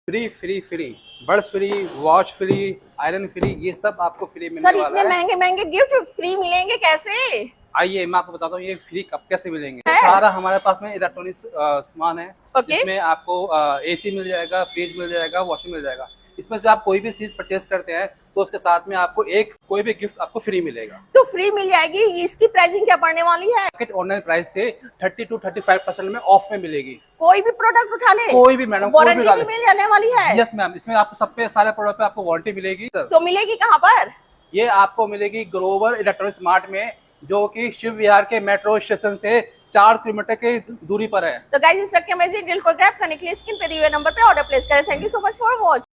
Free free free birds free, watch free, iron free, ये सब आपको फ्री मिलने सर वाला इतने है। महंगे महंगे गिफ्ट फ्री मिलेंगे कैसे? आइए मैं आपको बताता हूँ ये फ्री कब कैसे मिलेंगे। है? सारा हमारे पास में इलेक्ट्रॉनिक सामान है। ओके। इसमें आपको एसी मिल जाएगा, फ्रिज मिल जाएगा, वॉशिंग मिल जाएगा। इसमें से आप कोई भी चीज परचेज करते हैं तो उसके साथ में आपको एक कोई भी गिफ्ट आपको फ्री मिलेगा। तो फ्री मिल जाएगी, इसकी प्राइसिंग क्या पड़ने वाली है? मार्केट ऑनलाइन प्राइस से 30 to 35% में ऑफ में मिलेगी। कोई भी प्रोडक्ट उठा ले? कोई भी मैडम, कोई भी वारंटी भी मिल जाने वाली है? यस मैम, इसमें आपको सब पे सारे प्रोडक्ट पे आपको वारंटी मिलेगी। तो मिलेगी कहाँ पर? ये आपको मिलेगी ग्लोबल इलेक्ट्रॉनिक्स मार्ट में, जो कि शिव विहार के मेट्रो स्टेशन से 4 किलोमीटर की दूरी पर है। तो गाइस इस ट्रक के अमेजिंग डील को ग्रैब करने के लिए स्क्रीन पे दिए हुए नंबर पे ऑर्डर प्लेस करें। Thank you so much for watch.